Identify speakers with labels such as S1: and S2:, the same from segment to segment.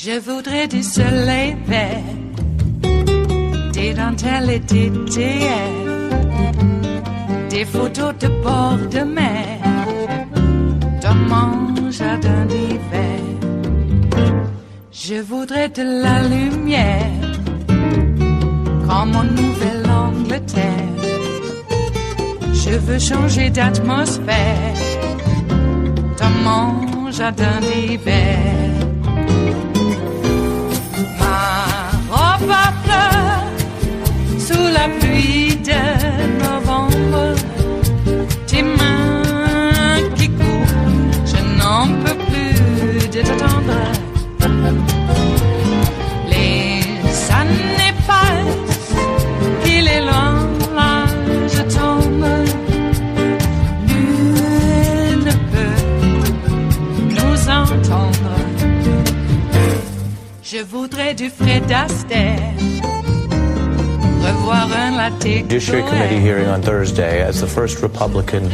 S1: Je voudrais du soleil vert, des dentelles et des théâtres, des photos de bord de mer, dans mon jardin d'hiver. Je voudrais de la lumière, comme en Nouvelle-Angleterre. Je veux changer d'atmosphère, dans mon jardin d'hiver. Ma fleur, sous la pluie de novembre, tes mains qui courent, je n'en peux plus de t'attendre. Les années passent, qu'il est loin, là je tombe. Nul ne peut nous entendre. Je voudrais du Fred Astaire, revoir un latte.
S2: Judiciary Committee hearing on Thursday as the first Republican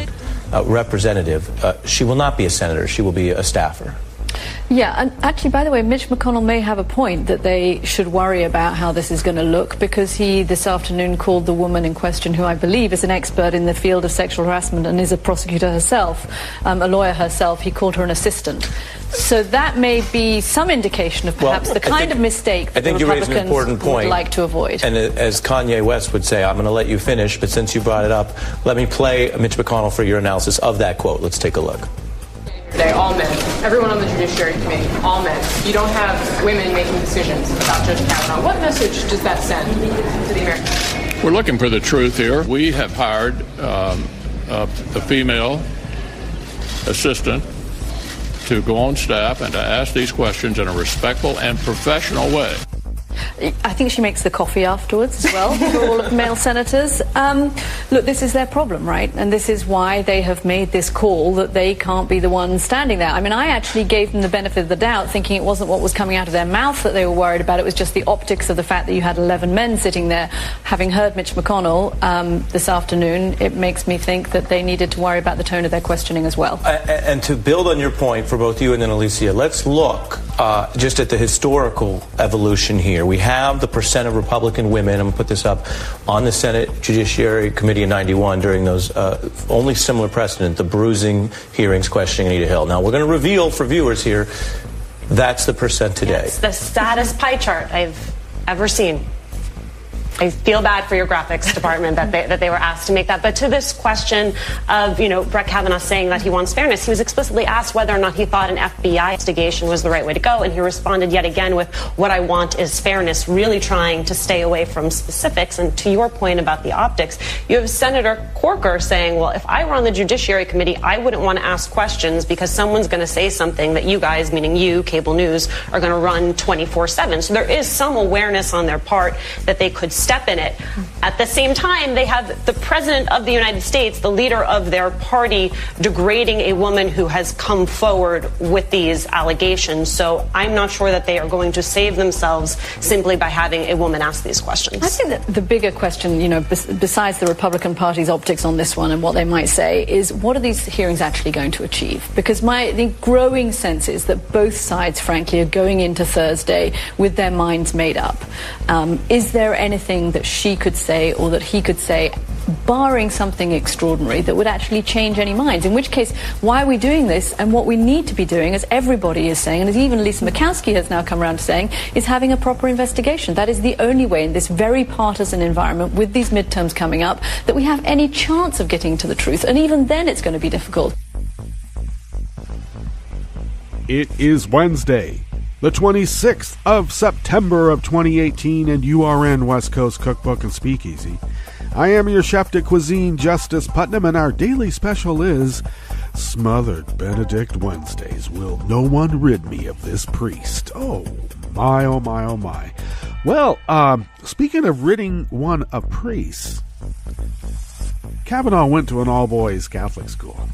S2: representative. She will not be a senator. She will be a staffer.
S3: Yeah, and actually, by the way, Mitch McConnell may have a point that they should worry about how this is going to look, because he this afternoon called the woman in question, who I believe is an expert in the field of sexual harassment and is a prosecutor herself, a lawyer herself, he called her an assistant. So that may be some indication of perhaps the kind of mistake that the Republicans would like to avoid.
S2: And as Kanye West would say, I'm going to let you finish, but since you brought it up, let me play Mitch McConnell for your analysis of that quote. Let's take a look.
S4: Today, all men, everyone on the Judiciary Committee, all men. You don't have women making decisions about Judge Kavanaugh. What message does that send to the Americans?
S5: We're looking for the truth here. We have hired a female assistant to go on staff and to ask these questions in a respectful and professional way.
S3: I think she makes the coffee afterwards as well for all of the male senators. Look, this is their problem, right? And this is why they have made this call that they can't be the ones standing there. I mean, I actually gave them the benefit of the doubt, thinking it wasn't what was coming out of their mouth that they were worried about. It was just the optics of the fact that you had 11 men sitting there. Having heard Mitch McConnell this afternoon, it makes me think that they needed to worry about the tone of their questioning as well.
S2: And to build on your point for both you and then Alicia, let's look just at the historical evolution here. We have the percent of Republican women, I'm going to put this up, on the Senate Judiciary Committee in 91 during those only similar precedent, the bruising hearings questioning Anita Hill. Now, we're going to reveal for viewers here, that's the percent today.
S6: It's the saddest pie chart I've ever seen. I feel bad for your graphics department that they were asked to make that. But to this question of, Brett Kavanaugh saying that he wants fairness, he was explicitly asked whether or not he thought an FBI investigation was the right way to go. And he responded yet again with, what I want is fairness, really trying to stay away from specifics. And to your point about the optics, you have Senator Corker saying, well, if I were on the Judiciary Committee, I wouldn't want to ask questions because someone's going to say something that you guys, meaning you, cable news, are going to run 24/7. So there is some awareness on their part that they could step in it. At the same time, they have the President of the United States, the leader of their party, degrading a woman who has come forward with these allegations. So I'm not sure that they are going to save themselves simply by having a woman ask these questions.
S3: I think that the bigger question, besides the Republican Party's optics on this one and what they might say, is what are these hearings actually going to achieve? Because the growing sense is that both sides, frankly, are going into Thursday with their minds made up. Is there anything that she could say or that he could say, barring something extraordinary, that would actually change any minds? In which case, why are we doing this? And what we need to be doing, as everybody is saying, and as even Lisa Murkowski has now come around to saying, is having a proper investigation. That is the only way in this very partisan environment, with these midterms coming up, that we have any chance of getting to the truth. And even then it's going to be difficult.
S7: It is Wednesday, the 26th of September of 2018, and you are in West Coast Cookbook and Speakeasy. I am your chef de cuisine, Justice Putnam, and our daily special is Smothered Benedict Wednesdays. Will no one rid me of this priest? Oh my, oh my, oh my. Well, speaking of ridding one of priests, Kavanaugh went to an all-boys Catholic school.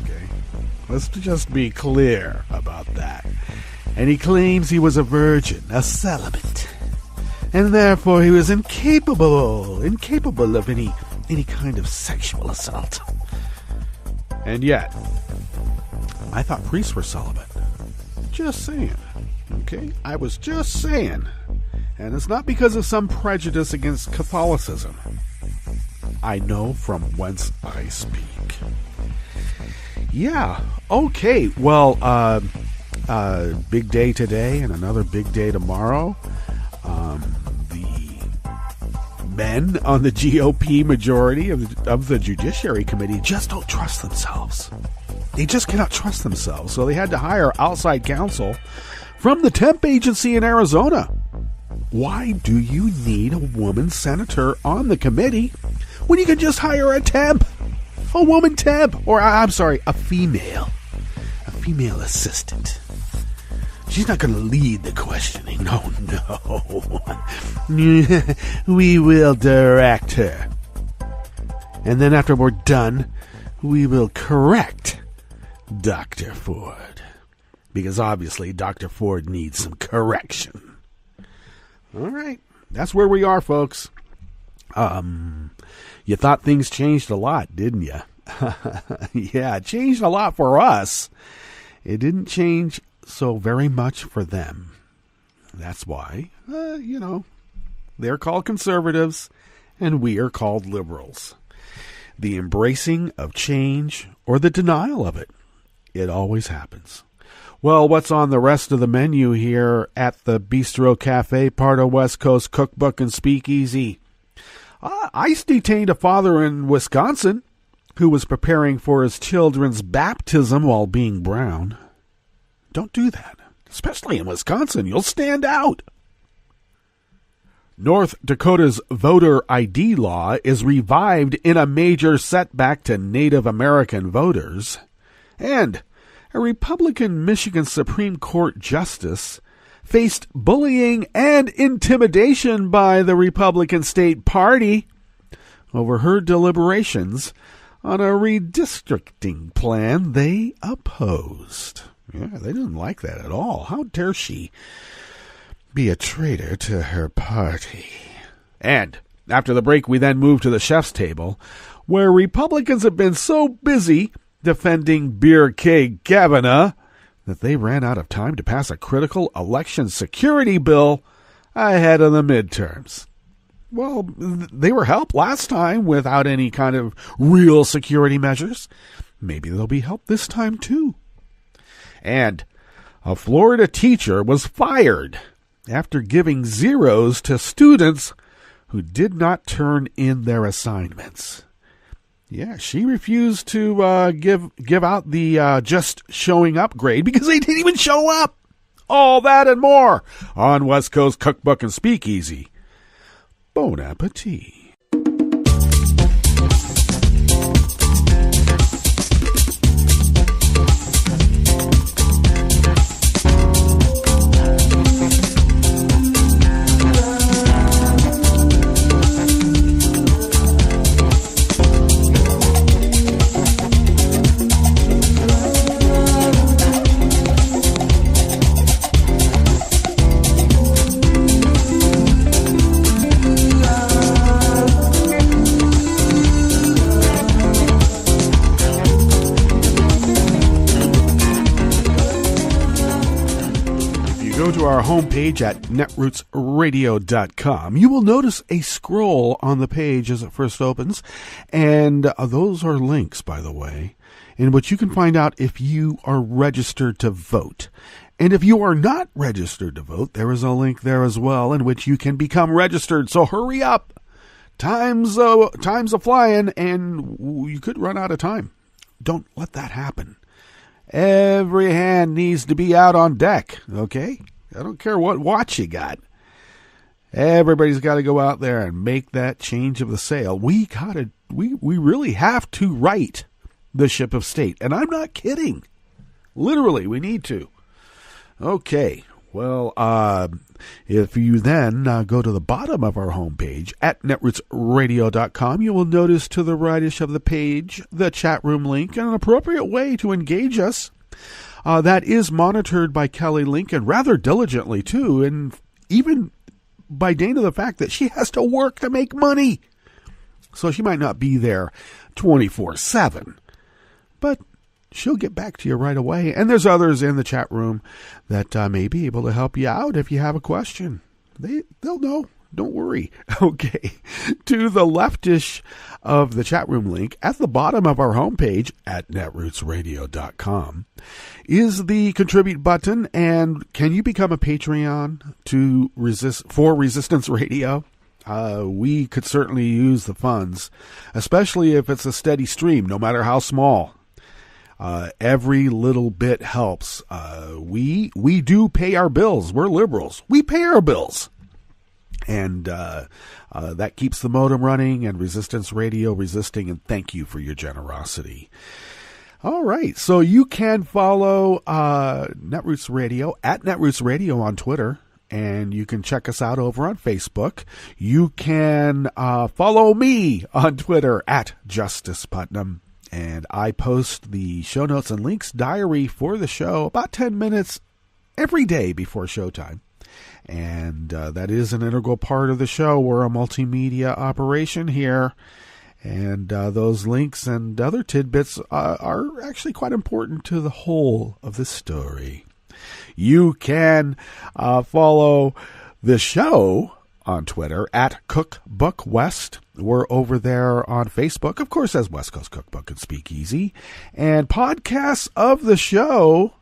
S7: Okay, let's just be clear about that. And he claims he was a virgin, a celibate, and therefore he was incapable of any kind of sexual assault. And yet, I thought priests were celibate. Just saying. Okay? I was just saying. And it's not because of some prejudice against Catholicism. I know from whence I speak. Yeah. Okay. Well, big day today and another big day tomorrow. The men on the GOP majority of the Judiciary Committee just don't trust themselves. They just cannot trust themselves. So they had to hire outside counsel from the temp agency in Arizona. Why do you need a woman senator on the committee when you can just hire a temp? A woman temp. Or, I'm sorry, a female assistant. She's not going to lead the questioning. No. We will direct her. And then after we're done, we will correct Dr. Ford. Because obviously Dr. Ford needs some correction. All right. That's where we are, folks. You thought things changed a lot, didn't you? Yeah, it changed a lot for us. It didn't change so very much for them. That's why, they're called conservatives and we are called liberals. The embracing of change or the denial of it. It always happens. Well, what's on the rest of the menu here at the Bistro Cafe, part of West Coast Cookbook and Speakeasy? ICE detained a father in Wisconsin who was preparing for his children's baptism while being brown. Don't do that, especially in Wisconsin. You'll stand out. North Dakota's voter ID law is revived in a major setback to Native American voters. And a Republican Michigan Supreme Court justice faced bullying and intimidation by the Republican State Party over her deliberations on a redistricting plan they opposed. Yeah, they didn't like that at all. How dare she be a traitor to her party? And after the break, we then move to the chef's table, where Republicans have been so busy defending Beer Keg Kavanaugh that they ran out of time to pass a critical election security bill ahead of the midterms. Well, they were helped last time without any kind of real security measures. Maybe they'll be helped this time too. And a Florida teacher was fired after giving zeros to students who did not turn in their assignments. Yeah, she refused to give out the just showing up grade because they didn't even show up. All that and more on West Coast Cookbook and Speakeasy. Bon appetit. To our homepage at netrootsradio.com, you will notice a scroll on the page as it first opens, and those are links, by the way, in which you can find out if you are registered to vote. And if you are not registered to vote, there is a link there as well in which you can become registered. So hurry up. Time's a-flying, and you could run out of time. Don't let that happen. Every hand needs to be out on deck, okay? I don't care what watch you got. Everybody's got to go out there and make that change of the sail. We really have to right the ship of state. And I'm not kidding. Literally, we need to. Okay, Well, if you then go to the bottom of our homepage at netrootsradio.com, you will notice to the rightish of the page the chat room link and an appropriate way to engage us. That is monitored by Kelly Lincoln rather diligently, too, and even by dint of the fact that she has to work to make money. So she might not be there 24/7, but she'll get back to you right away. And there's others in the chat room that may be able to help you out if you have a question. They'll know. Don't worry. Okay. To the leftish of the chat room link at the bottom of our homepage at netrootsradio.com is the contribute button. And can you become a Patreon for Resistance Radio? We could certainly use the funds, especially if it's a steady stream, no matter how small. Every little bit helps. We do pay our bills. We're liberals. We pay our bills. And that keeps the modem running and Resistance Radio resisting, and thank you for your generosity. All right, so you can follow Netroots Radio at Netroots Radio on Twitter, and you can check us out over on Facebook. You can follow me on Twitter at Justice Putnam, and I post the show notes and links diary for the show about 10 minutes every day before showtime. And that is an integral part of the show. We're a multimedia operation here. And those links and other tidbits are actually quite important to the whole of the story. You can follow the show on Twitter at Cookbook West. We're over there on Facebook, of course, as West Coast Cookbook and Speakeasy. And podcasts of the show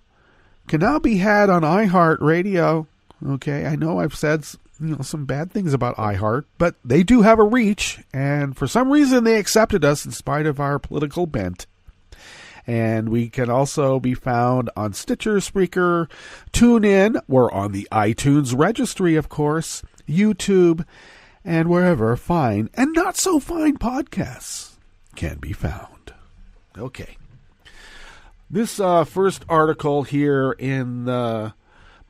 S7: can now be had on iHeartRadio. Okay, I know I've said some bad things about iHeart, but they do have a reach, and for some reason they accepted us in spite of our political bent. And we can also be found on Stitcher, Spreaker, TuneIn. We're on the iTunes registry, of course, YouTube, and wherever fine and not so fine podcasts can be found. Okay. This first article here in the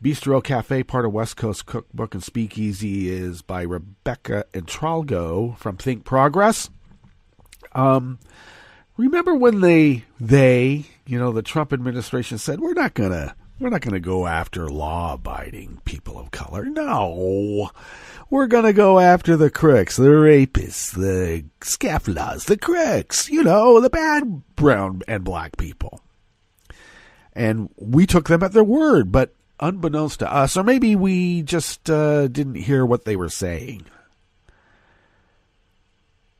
S7: Bistro Cafe, part of West Coast Cookbook and Speakeasy, is by Rebecca Entralgo from Think Progress. Remember when the Trump administration said we're not gonna go after law-abiding people of color. No, we're gonna go after the crooks, the rapists, the scafflas, the crooks. The bad brown and black people. And we took them at their word, but unbeknownst to us, or maybe we just didn't hear what they were saying,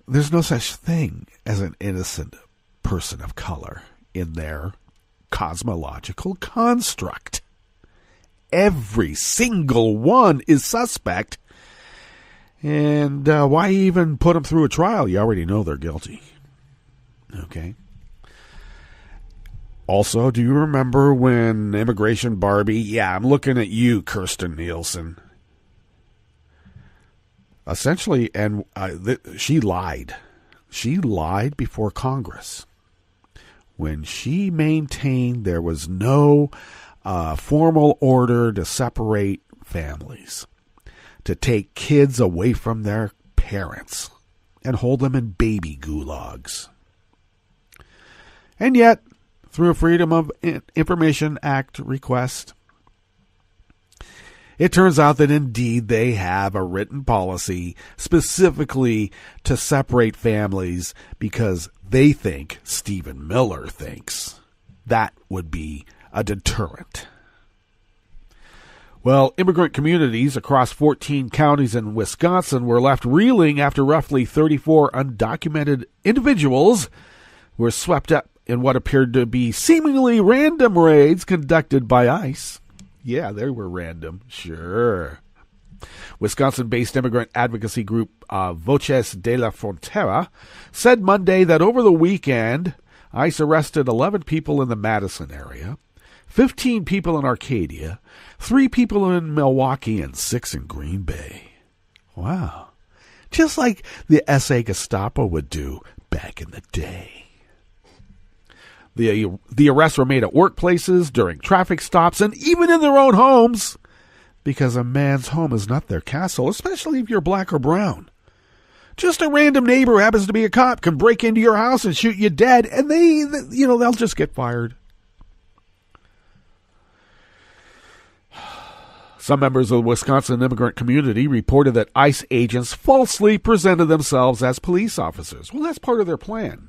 S7: there's no such thing as an innocent person of color in their cosmological construct. Every single one is suspect, and why even put them through a trial? You already know they're guilty. Okay. Also, do you remember when Immigration Barbie, yeah, I'm looking at you, Kirsten Nielsen, essentially, and she lied. She lied before Congress when she maintained there was no formal order to separate families, to take kids away from their parents and hold them in baby gulags. And yet, through a Freedom of Information Act request, it turns out that indeed they have a written policy specifically to separate families because they think, Stephen Miller thinks, that would be a deterrent. Well, immigrant communities across 14 counties in Wisconsin were left reeling after roughly 34 undocumented individuals were swept up in what appeared to be seemingly random raids conducted by ICE. Yeah, they were random, sure. Wisconsin-based immigrant advocacy group Voces de la Frontera said Monday that over the weekend, ICE arrested 11 people in the Madison area, 15 people in Arcadia, 3 people in Milwaukee, and 6 in Green Bay. Wow. Just like the SA Gestapo would do back in the day. The arrests were made at workplaces, during traffic stops, and even in their own homes. because a man's home is not their castle, especially if you're black or brown. Just a random neighbor who happens to be a cop can break into your house and shoot you dead, and they'll just get fired. Some members of the Wisconsin immigrant community reported that ICE agents falsely presented themselves as police officers. Well, that's part of their plan.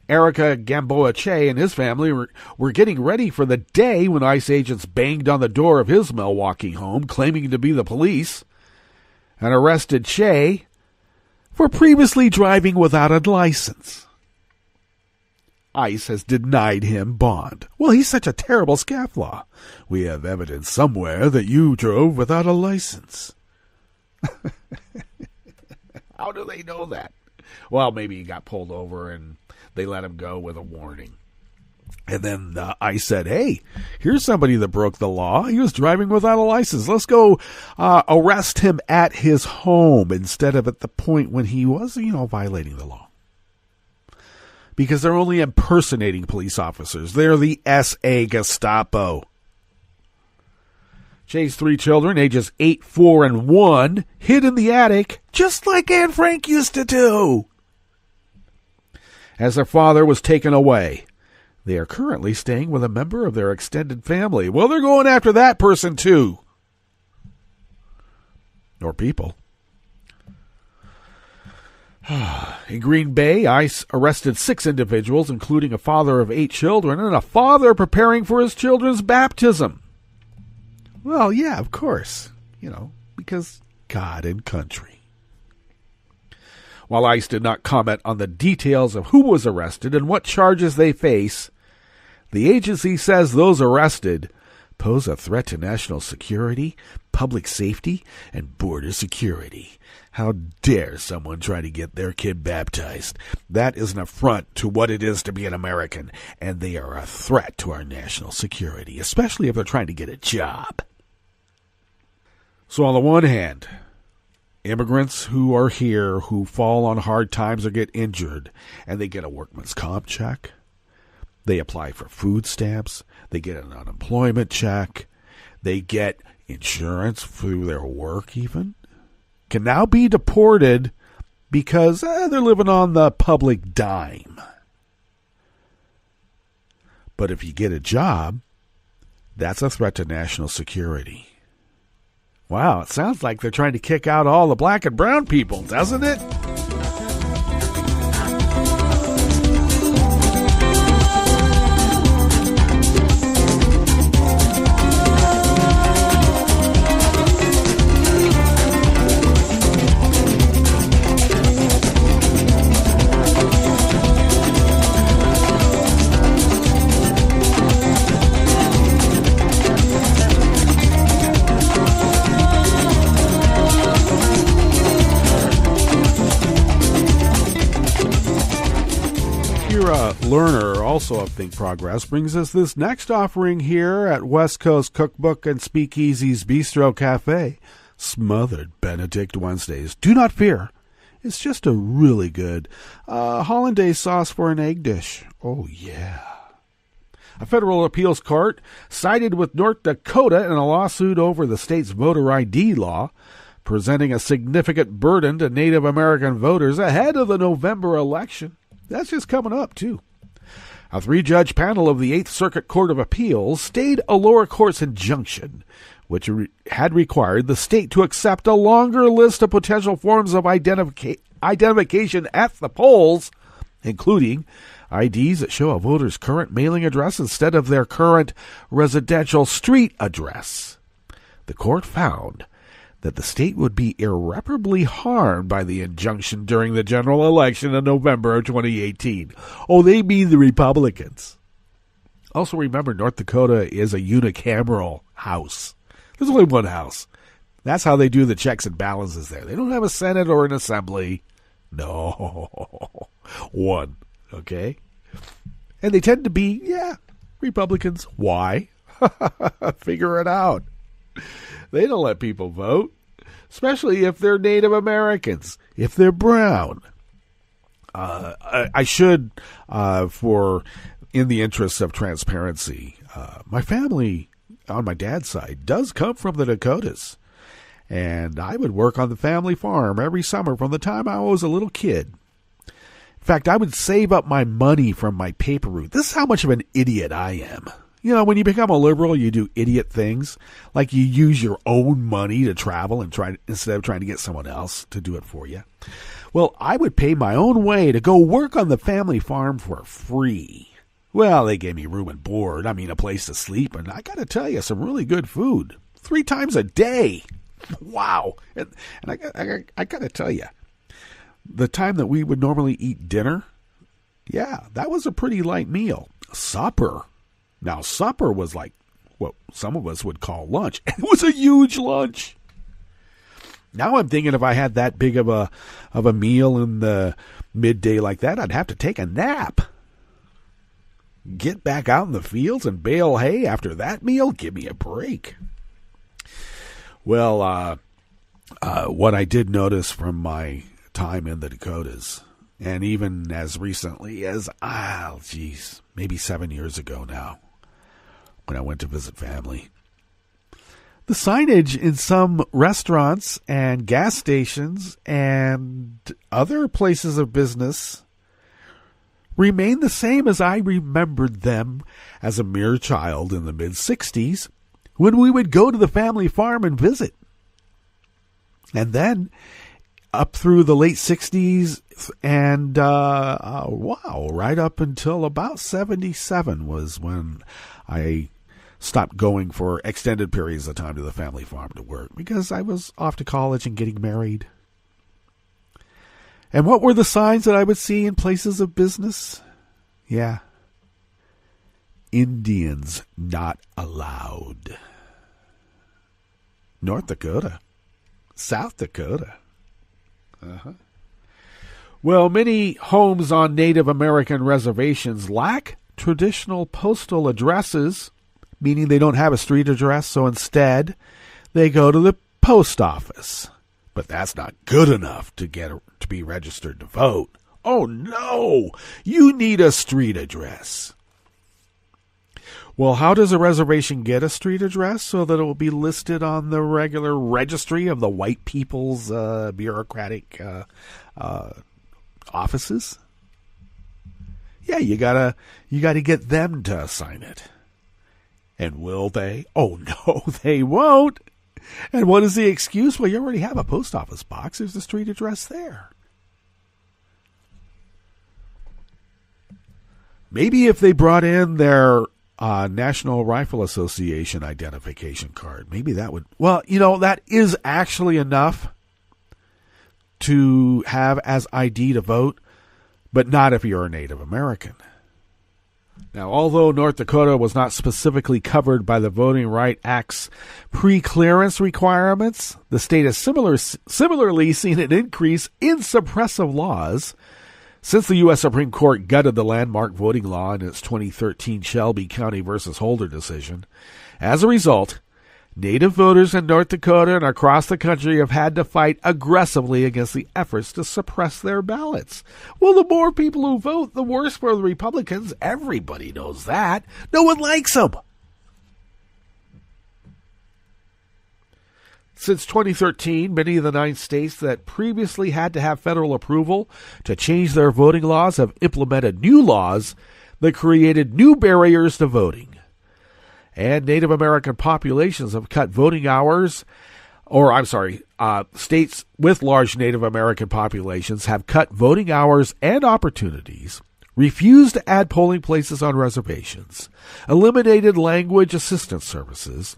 S7: Erica Gamboa Che and his family were getting ready for the day when ICE agents banged on the door of his Milwaukee home, claiming to be the police, and arrested Che for previously driving without a license. ICE has denied him bond. Well, he's such a terrible scofflaw. We have evidence somewhere that you drove without a license. How do they know that? Well, maybe he got pulled over and they let him go with a warning. And then ICE said, hey, here's somebody that broke the law. He was driving without a license. Let's go arrest him at his home instead of at the point when he was, violating the law. Because they're only impersonating police officers. They're the SA Gestapo. Che's 3 children, ages 8, 4, and 1, hid in the attic, just like Anne Frank used to do. As their father was taken away, they are currently staying with a member of their extended family. Well, they're going after that person, too. Or people. In Green Bay, ICE arrested 6 individuals, including a father of 8 children and a father preparing for his children's baptism. Well, yeah, of course. Because God and country. While ICE did not comment on the details of who was arrested and what charges they face, the agency says those arrested pose a threat to national security, public safety, and border security. How dare someone try to get their kid baptized? That is an affront to what it is to be an American, and they are a threat to our national security, especially if they're trying to get a job. So on the one hand, immigrants who are here, who fall on hard times or get injured, and they get a workman's comp check, they apply for food stamps, they get an unemployment check, they get insurance through their work even, can now be deported because they're living on the public dime. But if you get a job, that's a threat to national security. Wow, it sounds like they're trying to kick out all the black and brown people, doesn't it? Learner, also of Think Progress, brings us this next offering here at West Coast Cookbook and Speakeasy's Bistro Cafe, Smothered Benedict Wednesdays. Do not fear, it's just a really good hollandaise sauce for an egg dish. Oh, yeah. A federal appeals court sided with North Dakota in a lawsuit over the state's voter ID law, presenting a significant burden to Native American voters ahead of the November election. That's just coming up, too. A 3-judge panel of the 8th Circuit Court of Appeals stayed a lower court's injunction, which had required the state to accept a longer list of potential forms of identification at the polls, including IDs that show a voter's current mailing address instead of their current residential street address. The court found that the state would be irreparably harmed by the injunction during the general election in November of 2018. Oh, they mean the Republicans. Also remember, North Dakota is a unicameral house. There's only one house. That's how they do the checks and balances there. They don't have a Senate or an Assembly. No. One. Okay? And they tend to be, Republicans. Why? Figure it out. They don't let people vote, especially if they're Native Americans, if they're brown. I should, in the interests of transparency, my family on my dad's side does come from the Dakotas. And I would work on the family farm every summer from the time I was a little kid. In fact, I would save up my money from my paper route. This is how much of an idiot I am. You know, when you become a liberal, you do idiot things. Like you use your own money to travel and instead of trying to get someone else to do it for you. Well, I would pay my own way to go work on the family farm for free. Well, they gave me room and board. I mean, a place to sleep. And I got to tell you, some really good food. 3 times a day. Wow. And I got to tell you, the time that we would normally eat dinner, yeah, that was a pretty light meal. Supper. Now, supper was like what some of us would call lunch. It was a huge lunch. Now I'm thinking if I had that big of a meal in the midday like that, I'd have to take a nap. Get back out in the fields and bale hay after that meal? Give me a break. Well, what I did notice from my time in the Dakotas, and even as recently as, maybe 7 years ago now, when I went to visit family, the signage in some restaurants and gas stations and other places of business remain the same as I remembered them as a mere child in the mid-'60s when we would go to the family farm and visit. And then up through the late 60s and, right up until about 77 was when I stopped going for extended periods of time to the family farm to work because I was off to college and getting married. And what were the signs that I would see in places of business? Yeah. Indians not allowed. North Dakota. South Dakota. Well, many homes on Native American reservations lack traditional postal addresses, meaning they don't have a street address, so instead they go to the post office. But that's not good enough to be registered to vote. Oh no, you need a street address. Well, how does a reservation get a street address so that it will be listed on the regular registry of the white people's bureaucratic offices? Yeah, you gotta get them to sign it. And will they? Oh no, they won't. And what is the excuse? Well, you already have a post office box. There's the street address there. Maybe if they brought in their National Rifle Association identification card, maybe that would... Well, that is actually enough to have as ID to vote, but not if you're a Native American. Now, although North Dakota was not specifically covered by the Voting Rights Act's pre-clearance requirements, the state has similarly seen an increase in suppressive laws since the U.S. Supreme Court gutted the landmark voting law in its 2013 Shelby County versus Holder decision. As a result, Native voters in North Dakota and across the country have had to fight aggressively against the efforts to suppress their ballots. Well, the more people who vote, the worse for the Republicans. Everybody knows that. No one likes them. Since 2013, many of the 9 states that previously had to have federal approval to change their voting laws have implemented new laws that created new barriers to voting. And Native American populations have cut voting hours, states with large Native American populations have cut voting hours and opportunities, refused to add polling places on reservations, eliminated language assistance services,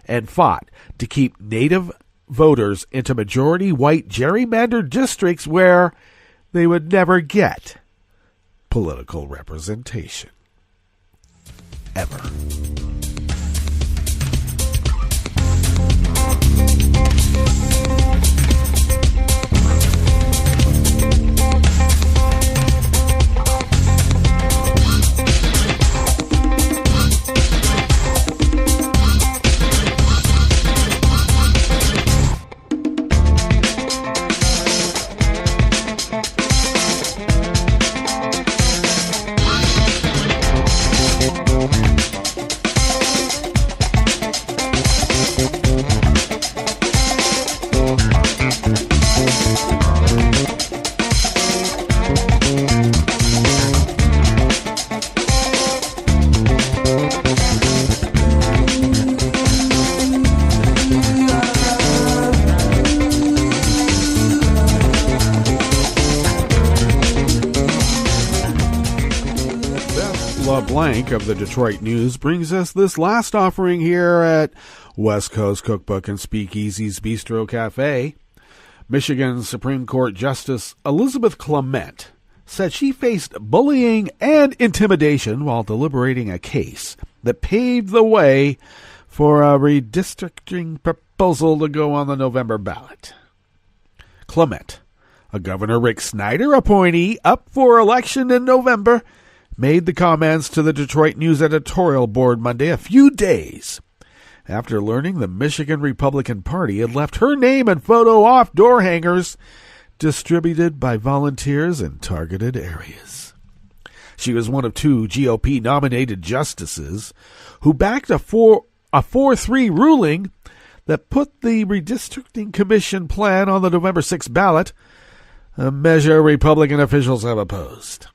S7: and fought to keep Native voters into majority white gerrymandered districts where they would never get political representation. Ever. Angela Blank of the Detroit News brings us this last offering here at West Coast Cookbook and Speakeasy's Bistro Cafe. Michigan Supreme Court Justice Elizabeth Clement said she faced bullying and intimidation while deliberating a case that paved the way for a redistricting proposal to go on the November ballot. Clement, a Governor Rick Snyder appointee up for election in November, made the comments to the Detroit News editorial board Monday, a few days after learning the Michigan Republican Party had left her name and photo off door hangers distributed by volunteers in targeted areas. She was one of two GOP-nominated justices who backed a 4-3 ruling that put the Redistricting Commission plan on the November 6th ballot, a measure Republican officials have opposed.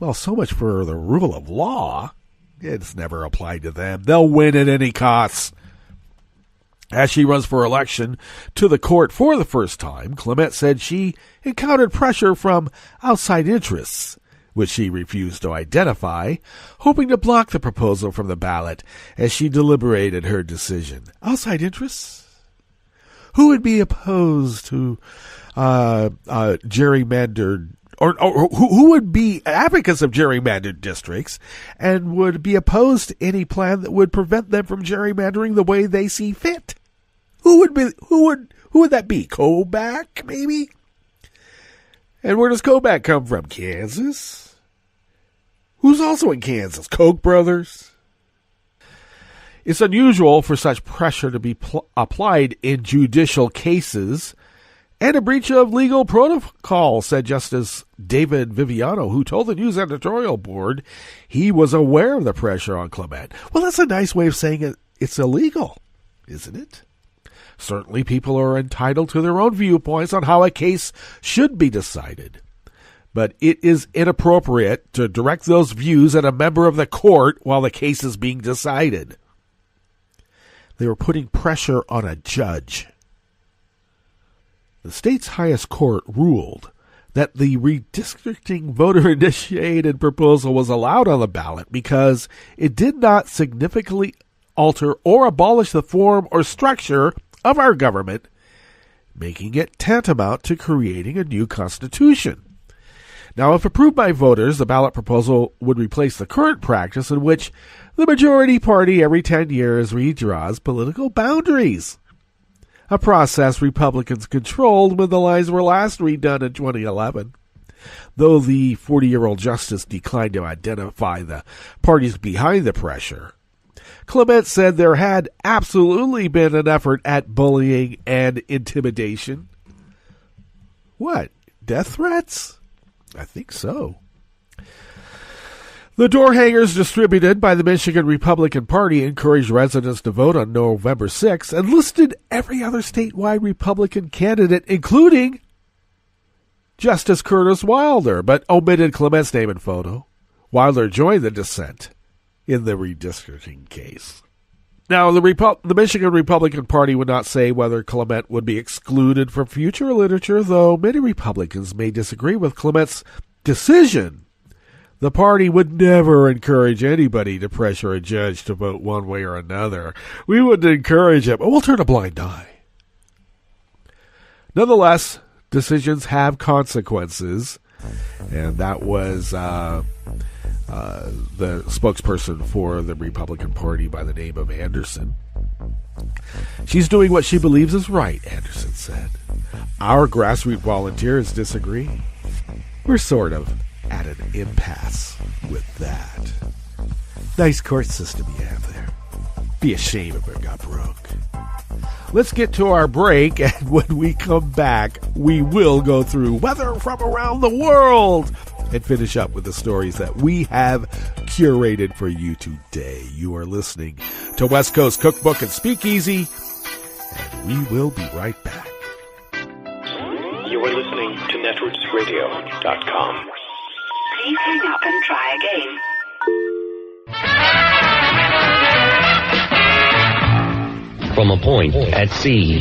S7: Well, so much for the rule of law. It's never applied to them. They'll win at any cost. As she runs for election to the court for the first time, Clement said she encountered pressure from outside interests, which she refused to identify, hoping to block the proposal from the ballot as she deliberated her decision. Outside interests? Who would be opposed to gerrymandered, or who would be advocates of gerrymandered districts and would be opposed to any plan that would prevent them from gerrymandering the way they see fit? Who would that be? Kobach, maybe? And where does Kobach come from? Kansas? Who's also in Kansas? Koch brothers? It's unusual for such pressure to be applied in judicial cases and a breach of legal protocol, said Justice David Viviano, who told the News editorial board he was aware of the pressure on Clement. Well, that's a nice way of saying it's illegal, isn't it? Certainly people are entitled to their own viewpoints on how a case should be decided, but it is inappropriate to direct those views at a member of the court while the case is being decided. They were putting pressure on a judge. The state's highest court ruled that the redistricting voter-initiated proposal was allowed on the ballot because it did not significantly alter or abolish the form or structure of our government, making it tantamount to creating a new constitution. Now, if approved by voters, the ballot proposal would replace the current practice in which the majority party every 10 years redraws political boundaries, a process Republicans controlled when the lines were last redone in 2011. Though the 40-year-old justice declined to identify the parties behind the pressure, Clement said there had absolutely been an effort at bullying and intimidation. What? Death threats? I think so. The door hangers distributed by the Michigan Republican Party encouraged residents to vote on November 6th and listed every other statewide Republican candidate, including Justice Curtis Wilder, but omitted Clement's name and photo. Wilder joined the dissent in the redistricting case. Now, the Michigan Republican Party would not say whether Clement would be excluded from future literature, though many Republicans may disagree with Clement's decision. The party would never encourage anybody to pressure a judge to vote one way or another. We wouldn't encourage it, but we'll turn a blind eye. Nonetheless, decisions have consequences, and that was the spokesperson for the Republican Party by the name of Anderson. She's doing what she believes is right, Anderson said. Our grassroots volunteers disagree. We're sort of at an impasse with that. Nice court system you have there. Be a shame if it got broke. Let's get to our break, and when we come back, we will go through weather from around the world and finish up with the stories that we have curated for you today. You are listening to West Coast Cookbook and Speakeasy, and we will be right back.
S8: You are listening to netrootsradio.com.
S9: Please hang up and try again.
S10: From a point at sea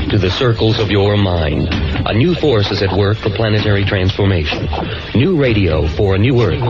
S10: to the circles of your mind, a new force is at work for planetary transformation. New radio for a new Earth.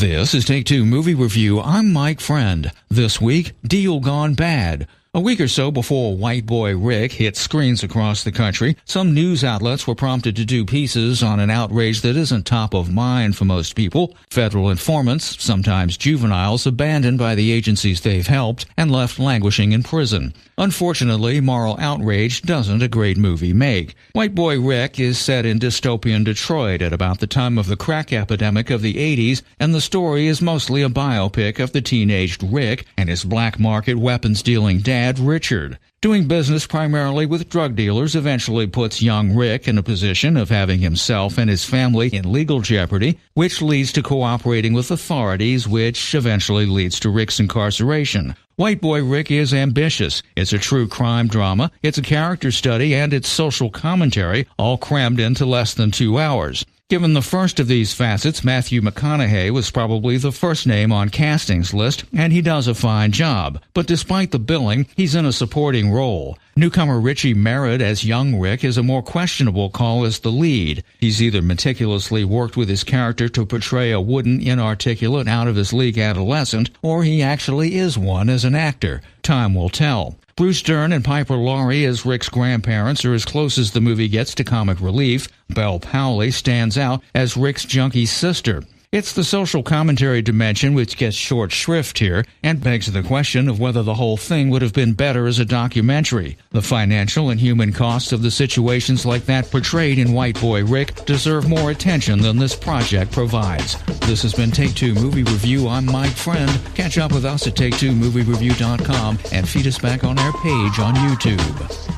S11: This is Take Two Movie Review. I'm Mike Friend. This week, Deal Gone Bad. A week or so before White Boy Rick hit screens across the country, some news outlets were prompted to do pieces on an outrage that isn't top of mind for most people. Federal informants, sometimes juveniles, abandoned by the agencies they've helped and left languishing in prison. Unfortunately, moral outrage doesn't a great movie make. White Boy Rick is set in dystopian Detroit at about the time of the crack epidemic of the 80s, and the story is mostly a biopic of the teenaged Rick and his black market weapons-dealing dad, Richard. Doing business primarily with drug dealers eventually puts young Rick in a position of having himself and his family in legal jeopardy, which leads to cooperating with authorities, which eventually leads to Rick's incarceration. White Boy Rick is ambitious. It's a true crime drama, it's a character study, and it's social commentary, all crammed into less than 2 hours. Given the first of these facets, Matthew McConaughey was probably the first name on casting's list, and he does a fine job. But despite the billing, he's in a supporting role. Newcomer Richie Merritt as young Rick is a more questionable call as the lead. He's either meticulously worked with his character to portray a wooden, inarticulate, out-of-his-league adolescent, or he actually is one as an actor. Time will tell. Bruce Dern and Piper Laurie as Rick's grandparents are as close as the movie gets to comic relief. Belle Powley stands out as Rick's junkie sister. It's the social commentary dimension which gets short shrift here and begs the question of whether the whole thing would have been better as a documentary. The financial and human costs of the situations like that portrayed in White Boy Rick deserve more attention than this project provides. This has been Take Two Movie Review. I'm Mike Friend. Catch up with us at take2moviereview.com and feed us back on our page on YouTube.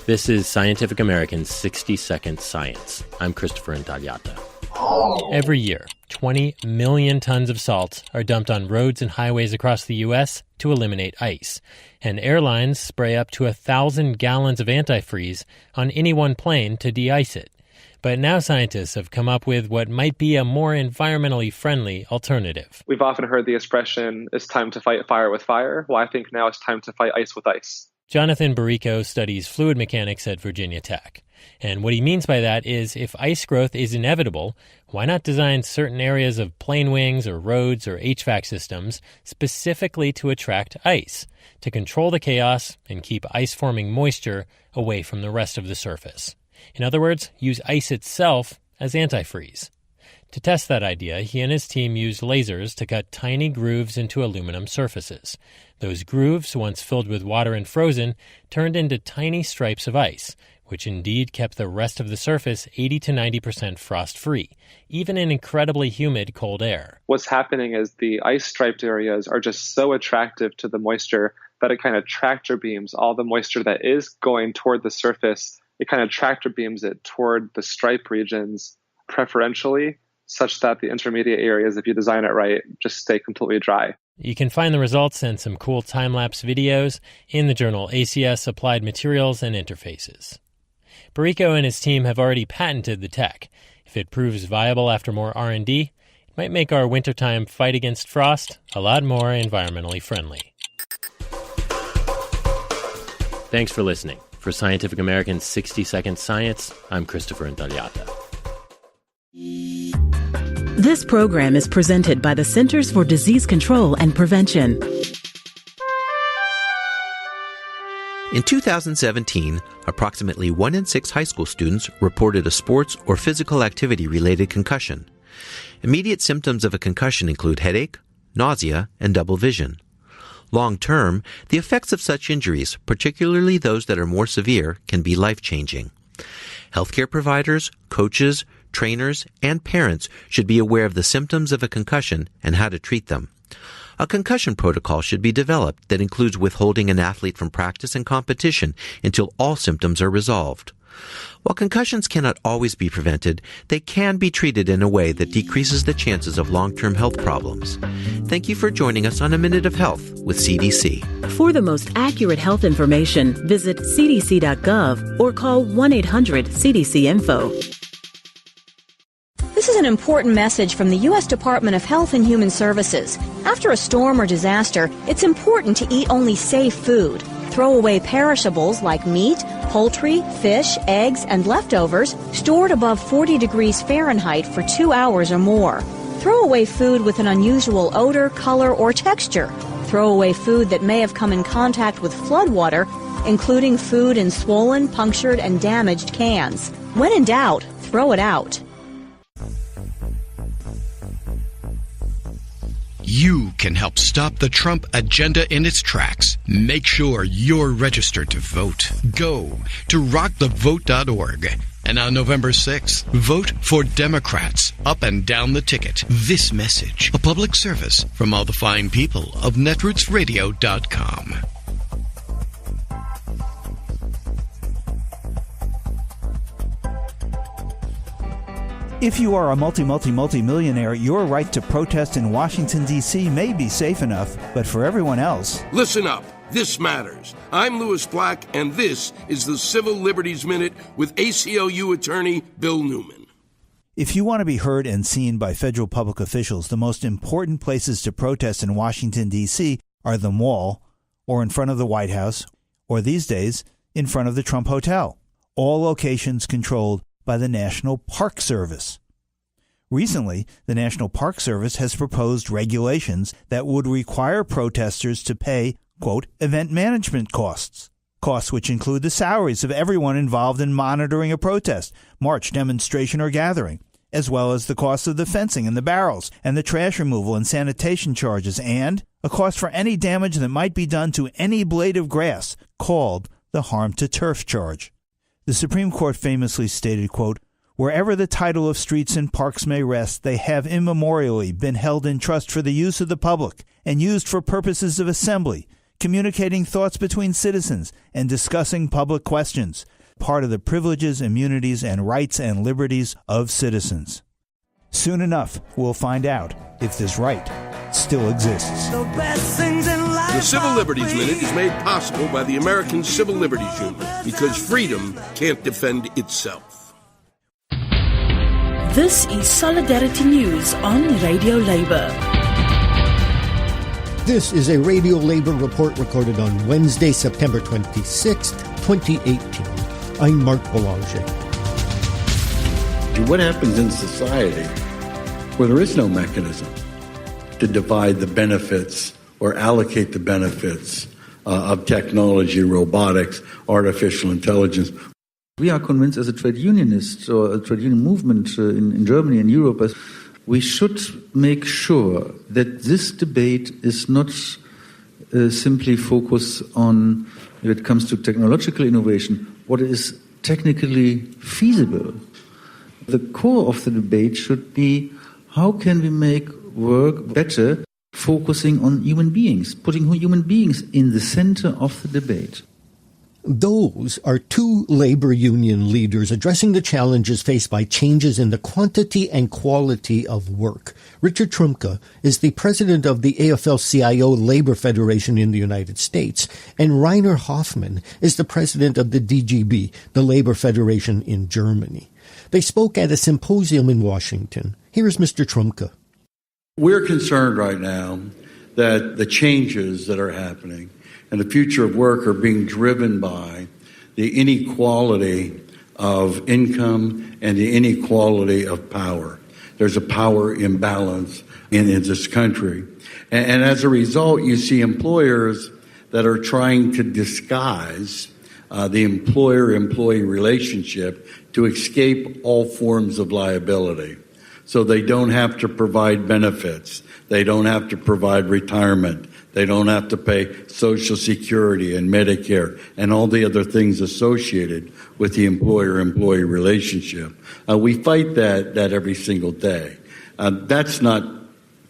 S12: This is Scientific American's 60-Second Science. I'm Christopher Intagliata. Every year, 20 million tons of salt are dumped on roads and highways across the U.S. to eliminate ice. And airlines spray up to 1,000 gallons of antifreeze on any one plane to de-ice it. But now scientists have come up with what might be a more environmentally friendly alternative.
S13: We've often heard the expression, it's time to fight fire with fire. Well, I think now it's time to fight ice with ice.
S12: Jonathan Barrico studies fluid mechanics at Virginia Tech. And what he means by that is if ice growth is inevitable, why not design certain areas of plane wings or roads or HVAC systems specifically to attract ice, to control the chaos and keep ice-forming moisture away from the rest of the surface. In other words, use ice itself as antifreeze. To test that idea, he and his team used lasers to cut tiny grooves into aluminum surfaces. Those grooves, once filled with water and frozen, turned into tiny stripes of ice, which indeed kept the rest of the surface 80 to 90% frost-free, even in incredibly humid cold air.
S13: What's happening is the ice-striped areas are just so attractive to the moisture that it kind of tractor beams all the moisture that is going toward the surface. It kind of tractor beams it toward the stripe regions preferentially, such that the intermediate areas, if you design it right, just stay completely dry.
S12: You can find the results and some cool time-lapse videos in the journal ACS Applied Materials and Interfaces. Barrico and his team have already patented the tech. If it proves viable after more R&D, it might make our wintertime fight against frost a lot more environmentally friendly. Thanks for listening. For Scientific American's 60-Second Science, I'm Christopher Intagliata.
S14: This program is presented by the Centers for Disease Control and Prevention.
S15: In 2017, approximately 1 in 6 high school students reported a sports or physical activity-related concussion. Immediate symptoms of a concussion include headache, nausea, and double vision. Long-term, the effects of such injuries, particularly those that are more severe, can be life-changing. Healthcare providers, coaches, trainers, and parents should be aware of the symptoms of a concussion and how to treat them. A concussion protocol should be developed that includes withholding an athlete from practice and competition until all symptoms are resolved. While concussions cannot always be prevented, they can be treated in a way that decreases the chances of long-term health problems. Thank you for joining us on A Minute of Health with CDC.
S14: For the most accurate health information, visit cdc.gov or call 1-800-CDC-INFO.
S16: This is is an important message from the U.S. Department of Health and Human Services. After a storm or disaster, it's important to eat only safe food. Throw away perishables like meat, poultry, fish, eggs, and leftovers stored above 40 degrees Fahrenheit for 2 hours or more. Throw away food with an unusual odor, color, or texture. Throw away food that may have come in contact with floodwater, including food in swollen, punctured, and damaged cans. When in doubt, throw it out.
S17: You can help stop the Trump agenda in its tracks. Make sure you're registered to vote. Go to rockthevote.org. And on November 6th, vote for Democrats up and down the ticket. This message, a public service from all the fine people of netrootsradio.com.
S18: If you are a multi-millionaire, your right to protest in Washington, D.C. may be safe enough, but for everyone else...
S19: Listen up. This matters. I'm Louis Black, and this is the Civil Liberties Minute with ACLU attorney Bill Newman.
S18: If you want to be heard and seen by federal public officials, the most important places to protest in Washington, D.C. are the mall, or in front of the White House, or these days, in front of the Trump Hotel. All locations controlled by the National Park Service. Recently, the National Park Service has proposed regulations that would require protesters to pay, quote, event management costs which include the salaries of everyone involved in monitoring a protest, march, demonstration, or gathering, as well as the cost of the fencing and the barrels and the trash removal and sanitation charges, and a cost for any damage that might be done to any blade of grass, called the harm to turf charge. The Supreme Court famously stated, quote, wherever the title of streets and parks may rest, they have immemorially been held in trust for the use of the public and used for purposes of assembly, communicating thoughts between citizens, and discussing public questions, part of the privileges, immunities, and rights and liberties of citizens. Soon enough, we'll find out if this right still exists.
S19: The Civil Liberties Minute is made possible by the American Civil Liberties Union, because freedom can't defend itself.
S14: This is Solidarity News on Radio Labour.
S20: This is a Radio Labour report recorded on Wednesday, September 26, 2018. I'm Mark Boulanger.
S21: What happens in society where there is no mechanism to divide the benefits or allocate the benefits of technology, robotics, artificial intelligence?
S22: We are convinced as a trade unionist or a trade union movement in Germany and Europe, we should make sure that this debate is not simply focused on, when it comes to technological innovation, what is technically feasible. The core of the debate should be, how can we make work better, focusing on human beings, putting human beings in the center of the debate.
S20: Those are two labor union leaders addressing the challenges faced by changes in the quantity and quality of work. Richard Trumka is the president of the AFL-CIO Labor Federation in the United States, and Rainer Hoffman is the president of the DGB, the Labor Federation in Germany. They spoke at a symposium in Washington. Here is Mr. Trumka.
S21: We're concerned right now that the changes that are happening and the future of work are being driven by the inequality of income and the inequality of power. There's a power imbalance in this country. And as a result, you see employers that are trying to disguise the employer-employee relationship to escape all forms of liability. So they don't have to provide benefits. They don't have to provide retirement. They don't have to pay Social Security and Medicare and all the other things associated with the employer-employee relationship. We fight that every single day. That's not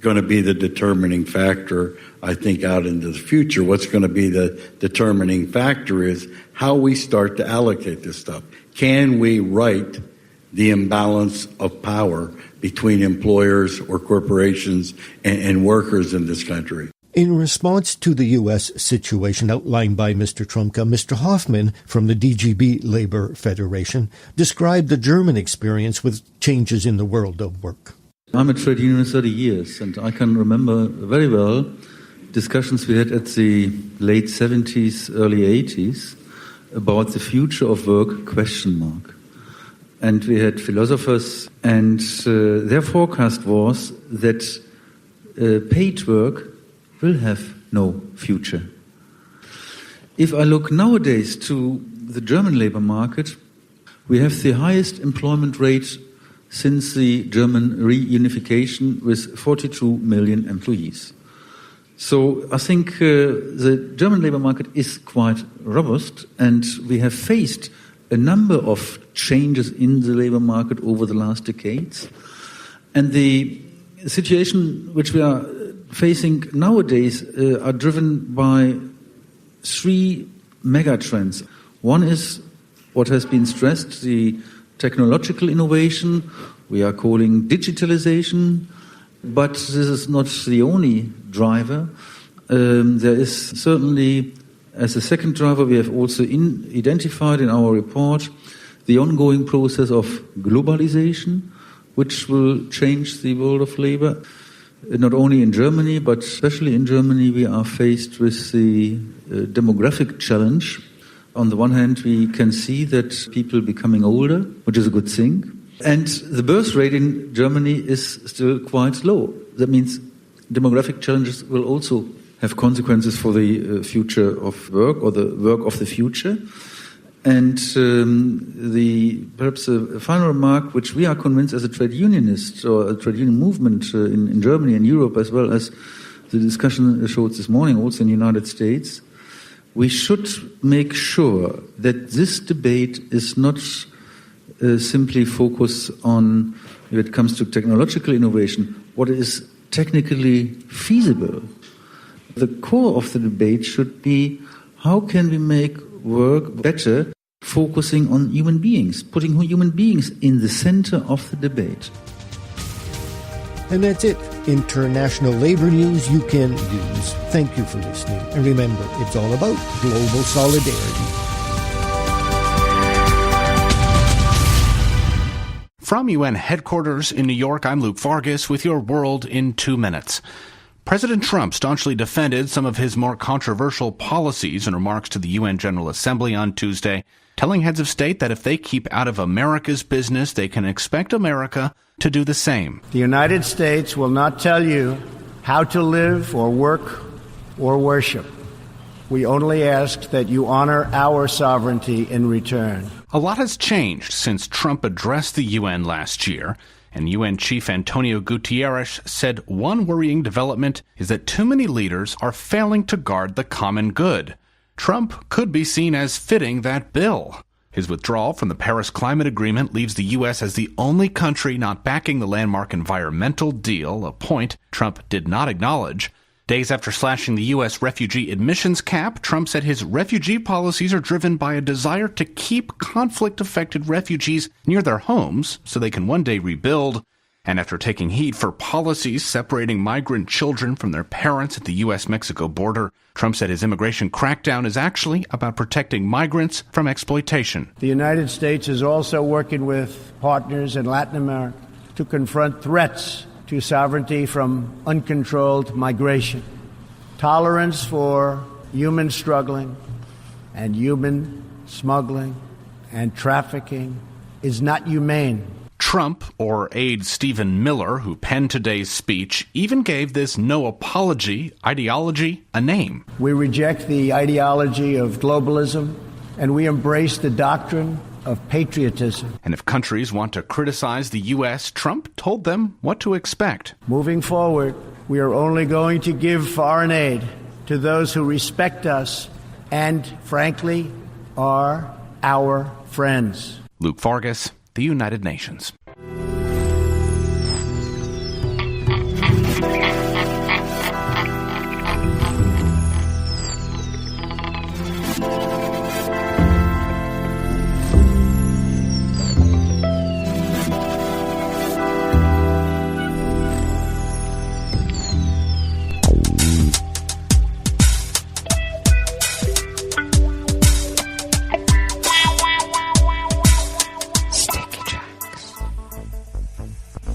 S21: going to be the determining factor, I think, out into the future. What's going to be the determining factor is how we start to allocate this stuff. Can we right the imbalance of power between employers or corporations and workers in this country?
S20: In response to the U.S. situation outlined by Mr. Trumka, Mr. Hoffman from the DGB Labor Federation described the German experience with changes in the world of work.
S22: I'm a trade unionist 30 years, and I can remember very well discussions we had at the late 70s, early 80s about the future of work, ? And we had philosophers, and their forecast was that paid work will have no future. If I look nowadays to the German labor market, we have the highest employment rate since the German reunification with 42 million employees. So I think the German labor market is quite robust, and we have faced a number of changes in the labor market over the last decades. And the situation which we are facing nowadays are driven by three megatrends. One is what has been stressed, the technological innovation, we are calling digitalization, but this is not the only driver. There is certainly, as a second driver, we have also identified in our report the ongoing process of globalization, which will change the world of labor. Not only in Germany, but especially in Germany, we are faced with the demographic challenge. On the one hand, we can see that people becoming older, which is a good thing. And the birth rate in Germany is still quite low. That means demographic challenges will also have consequences for the future of work, or the work of the future. And perhaps a final remark, which we are convinced as a trade unionist or a trade union movement in Germany and Europe, as well as the discussion showed this morning also in the United States, we should make sure that this debate is not simply focused on, when it comes to technological innovation, what is technically feasible. The core of the debate should be, how can we make work better, focusing on human beings, putting human beings in the center of the debate.
S20: And that's it. International labor news you can use. Thank you for listening. And remember, it's all about global solidarity.
S1: From UN headquarters in New York, I'm Luke Vargas with your World in 2 minutes. President Trump staunchly defended some of his more controversial policies in remarks to the UN General Assembly on Tuesday, telling heads of state that if they keep out of America's business, they can expect America to do the same.
S4: The United States will not tell you how to live or work or worship. We only ask that you honor our sovereignty in return.
S1: A lot has changed since Trump addressed the UN last year, and UN Chief Antonio Guterres said one worrying development is that too many leaders are failing to guard the common good. Trump could be seen as fitting that bill. His withdrawal from the Paris Climate Agreement leaves the U.S. as the only country not backing the landmark environmental deal, a point Trump did not acknowledge. Days after slashing the U.S. refugee admissions cap, Trump said his refugee policies are driven by a desire to keep conflict-affected refugees near their homes so they can one day rebuild. And after taking heat for policies separating migrant children from their parents at the U.S.-Mexico border, Trump said his immigration crackdown is actually about protecting migrants from exploitation.
S4: The United States is also working with partners in Latin America to confront threats to sovereignty from uncontrolled migration. Tolerance for human struggling and human smuggling and trafficking is not humane.
S1: Trump, or aide Stephen Miller, who penned today's speech, even gave this no-apology ideology a name.
S4: We reject the ideology of globalism, and we embrace the doctrine of patriotism.
S1: And if countries want to criticize the U.S., Trump told them what to expect.
S4: Moving forward, we are only going to give foreign aid to those who respect us and, frankly, are our friends.
S1: Luke Vargas, the United Nations.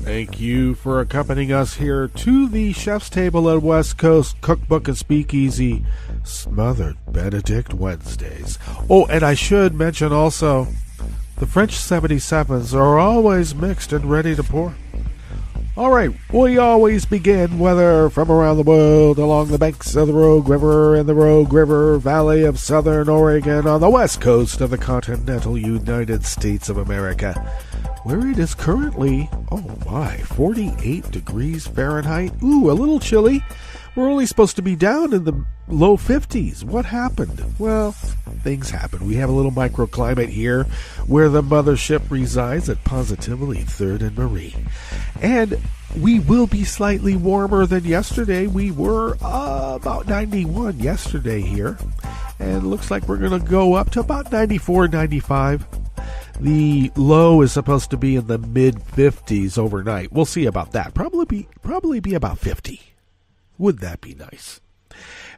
S7: Thank you for accompanying us here to the Chef's Table at West Coast Cookbook and Speakeasy Smothered Benedict Wednesdays. Oh, and I should mention also, the French 77s are always mixed and ready to pour. All right, we always begin, whether from around the world, along the banks of the Rogue River in the Rogue River Valley of Southern Oregon on the west coast of the continental United States of America, where it is currently, 48 degrees Fahrenheit. Ooh, a little chilly. We're only supposed to be down in the low 50s. What happened? Well, things happen. We have a little microclimate here where the mothership resides at positively 3rd and Marie. And we will be slightly warmer than yesterday. We were about 91 yesterday here. And it looks like we're going to go up to about 94, 95. The low is supposed to be in the mid-50s overnight. We'll see about that. Probably be about 50. Would that be nice?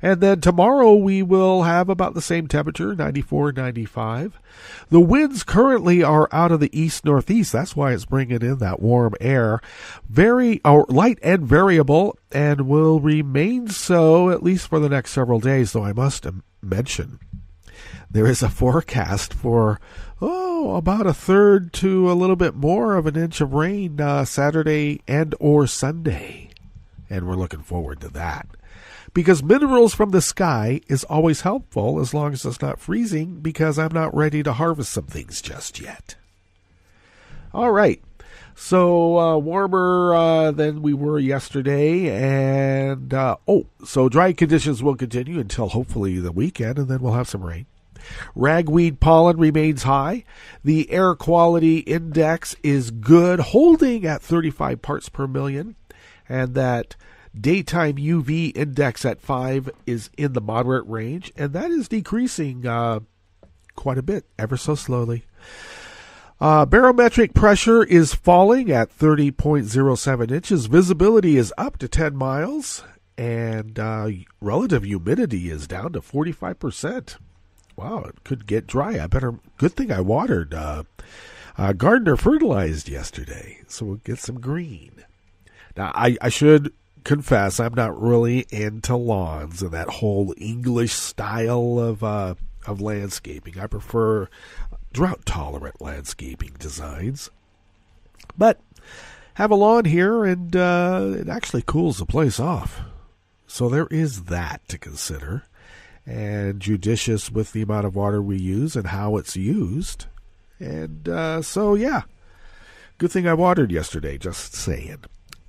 S7: And then tomorrow we will have about the same temperature, 94, 95. The winds currently are out of the east-northeast. That's why it's bringing in that warm air. Very light and variable, and will remain so at least for the next several days, though I must mention there is a forecast for about a third to a little bit more of an inch of rain Saturday and or Sunday. And we're looking forward to that. Because minerals from the sky is always helpful as long as it's not freezing, because I'm not ready to harvest some things just yet. All right. So warmer than we were yesterday. And, so dry conditions will continue until hopefully the weekend, and then we'll have some rain. Ragweed pollen remains high. The air quality index is good, holding at 35 parts per million. And that daytime UV index at 5 is in the moderate range, and that is decreasing quite a bit, ever so slowly. Barometric pressure is falling at 30.07 inches. Visibility is up to 10 miles, and relative humidity is down to 45%. Wow, it could get dry. Good thing I watered. Gardener fertilized yesterday, so we'll get some green. Now, I should confess I'm not really into lawns and that whole English style of landscaping. I prefer drought-tolerant landscaping designs. But have a lawn here, and it actually cools the place off. So there is that to consider. And judicious with the amount of water we use and how it's used. And good thing I watered yesterday, just saying.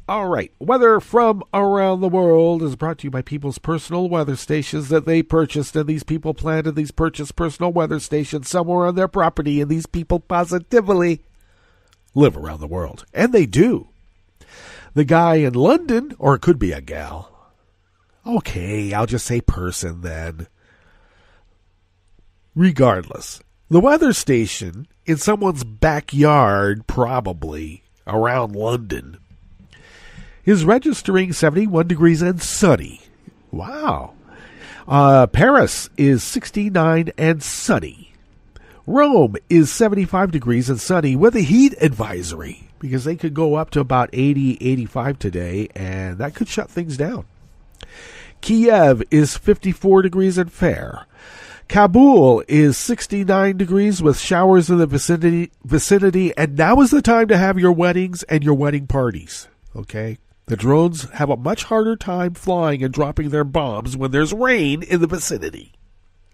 S7: All right, weather from around the world is brought to you by people's personal weather stations that they purchased, and these people planted these purchased personal weather stations somewhere on their property, and these people positively live around the world. And they do. The guy in London, or it could be a gal. Okay, I'll just say person then. Regardless, the weather station in someone's backyard, probably around London, is registering 71 degrees and sunny. Wow. Paris is 69 and sunny. Rome is 75 degrees and sunny with a heat advisory, because they could go up to about 80, 85 today, and that could shut things down. Kiev is 54 degrees and fair. Kabul is 69 degrees with showers in the vicinity, and now is the time to have your weddings and your wedding parties. Okay? The drones have a much harder time flying and dropping their bombs when there's rain in the vicinity.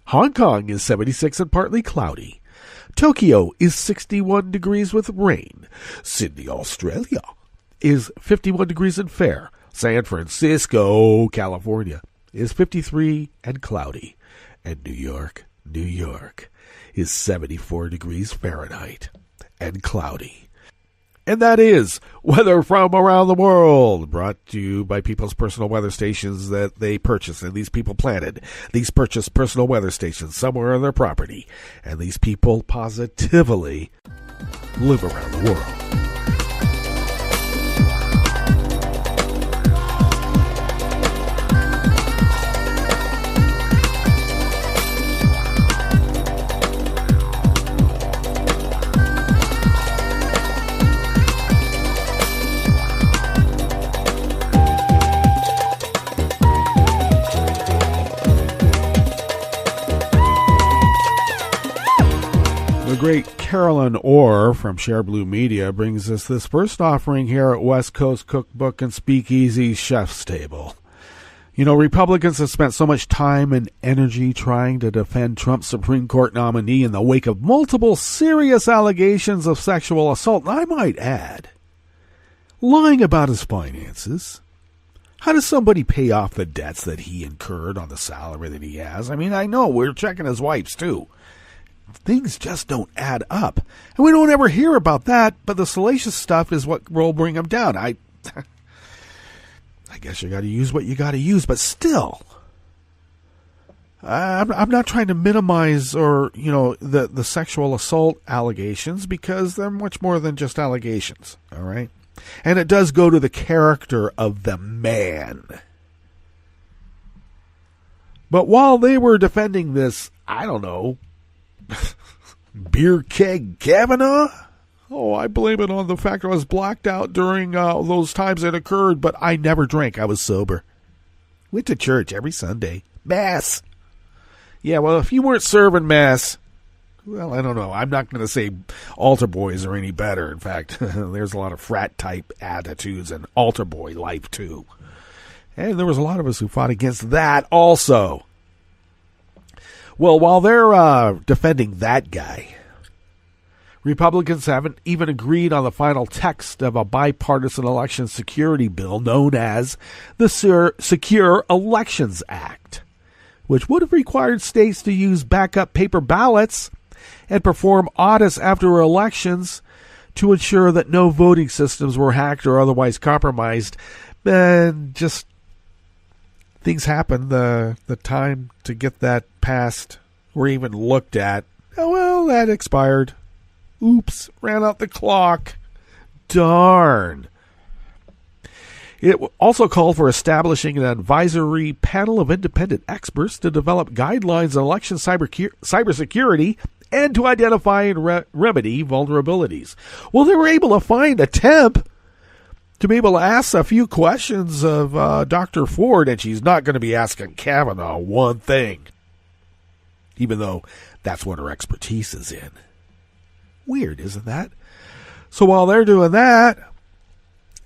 S7: Hong Kong is 76 and partly cloudy. Tokyo is 61 degrees with rain. Sydney, Australia is 51 degrees and fair. San Francisco, California is 53 and cloudy. And New York is 74 degrees Fahrenheit and cloudy. And that is weather from around the world, brought to you by people's personal weather stations that they purchased, and these people planted. These purchased personal weather stations somewhere on their property, and these people positively live around the world. great Carolyn Orr from Share Blue Media brings us this first offering here at West Coast Cookbook and Speakeasy Chef's Table. You know, Republicans have spent so much time and energy trying to defend Trump's Supreme Court nominee in the wake of multiple serious allegations of sexual assault, and I might add, lying about his finances. How does somebody pay off the debts that he incurred on the salary that he has? I mean, I know we're checking his wife's too. Things just don't add up. And we don't ever hear about that, but the salacious stuff is what will bring him down. I guess you got to use what you got to use, but still, I'm not trying to minimize or, you know, the sexual assault allegations, because they're much more than just allegations, all right? And it does go to the character of the man. But while they were defending this, I don't know, Beer Keg Kavanaugh? Oh, I blame it on the fact I was blacked out during those times it occurred, but I never drank. I was sober. Went to church every Sunday. Mass. Yeah, well, if you weren't serving Mass, well, I don't know. I'm not going to say altar boys are any better. In fact, there's a lot of frat-type attitudes and altar boy life, too. And there was a lot of us who fought against that also. Well, while they're defending that guy, Republicans haven't even agreed on the final text of a bipartisan election security bill known as the Secure Elections Act, which would have required states to use backup paper ballots and perform audits after elections to ensure that no voting systems were hacked or otherwise compromised. And just things happen. The time to get that passed or even looked at, oh, well, that expired. Oops, ran out the clock. Darn. It also called for establishing an advisory panel of independent experts to develop guidelines on election cybersecurity and to identify and remedy vulnerabilities. Well, they were able to find a temp to be able to ask a few questions of Dr. Ford, and she's not going to be asking Kavanaugh one thing, even though that's what her expertise is in. Weird, isn't that? So while they're doing that,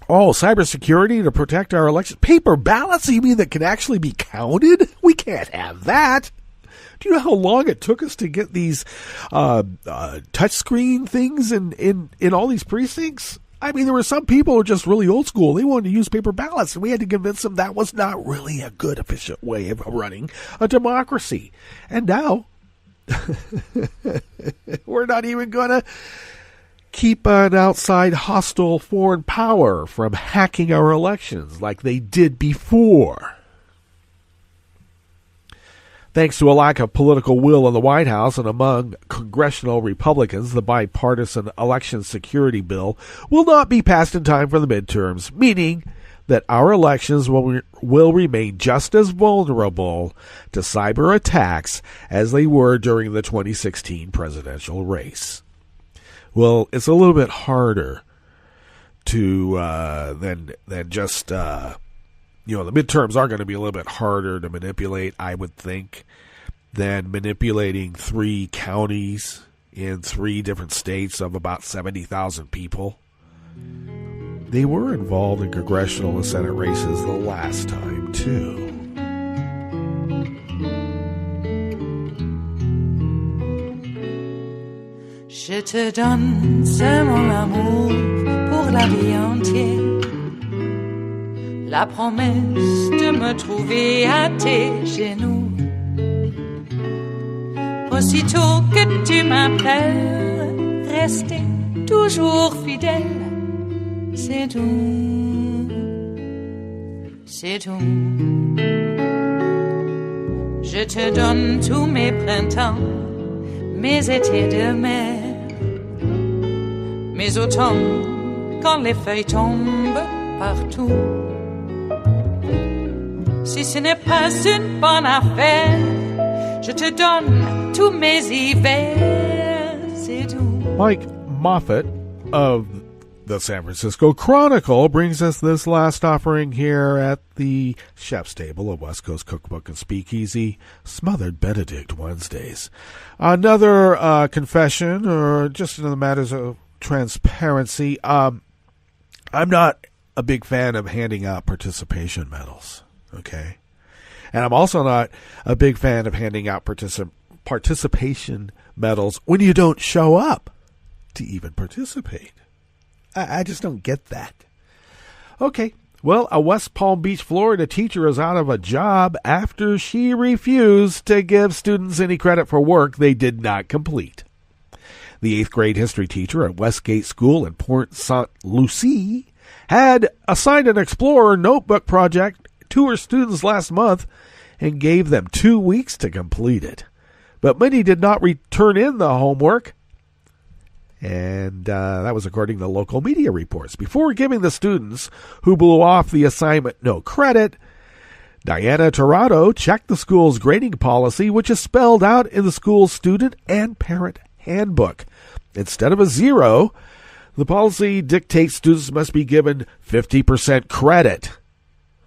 S7: cybersecurity to protect our elections. Paper ballots, you mean that can actually be counted? We can't have that. Do you know how long it took us to get these touchscreen things in all these precincts? I mean, there were some people who are just really old school. They wanted to use paper ballots, and we had to convince them that was not really a good, efficient way of running a democracy. And now, we're not even going to keep an outside hostile foreign power from hacking our elections like they did before. Thanks to a lack of political will in the White House and among congressional Republicans, the bipartisan election security bill will not be passed in time for the midterms, meaning that our elections will remain just as vulnerable to cyber attacks as they were during the 2016 presidential race. Well, it's a little bit harder to than just the midterms are going to be a little bit harder to manipulate, I would think, than manipulating 3 counties in 3 different states of about 70,000 people. They were involved in congressional and Senate races the last time, too.
S2: Je te donne seulement l'amour pour la vie entière. La promesse de me trouver à tes genoux. Aussitôt que tu m'appelles, rester toujours fidèle. C'est tout, c'est tout. Je te donne tous mes printemps, mes étés de mer, mes automnes quand les feuilles tombent partout. Si ce n'est pas une bonne affaire, je te donne tous mes hivers, c'est tout.
S7: Mike Moffat of The San Francisco Chronicle brings us this last offering here at the chef's table of West Coast Cookbook and Speakeasy, Smothered Benedict Wednesdays. Another confession, or just in the matters of transparency, I'm not a big fan of handing out participation medals, okay? And I'm also not a big fan of handing out participation medals when you don't show up to even participate. I just don't get that. Okay, well, a West Palm Beach, Florida teacher is out of a job after she refused to give students any credit for work they did not complete. The 8th grade history teacher at Westgate School in Port St. Lucie had assigned an Explorer notebook project to her students last month and gave them 2 weeks to complete it. But many did not return in the homework. And that was according to local media reports. Before giving the students who blew off the assignment no credit, Diana Torrado checked the school's grading policy, which is spelled out in the school's student and parent handbook. Instead of a 0, the policy dictates students must be given 50% credit.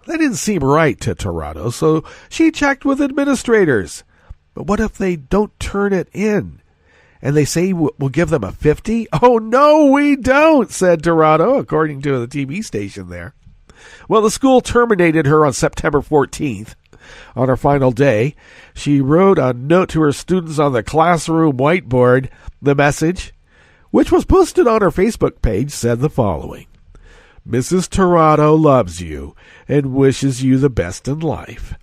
S7: That didn't seem right to Torrado, so she checked with administrators. But what if they don't turn it in? And they say we'll give them a 50? Oh, no, we don't, said Torrado, according to the TV station there. Well, the school terminated her on September 14th. On her final day, she wrote a note to her students on the classroom whiteboard. The message, which was posted on her Facebook page, said the following: Mrs. Torrado loves you and wishes you the best in life.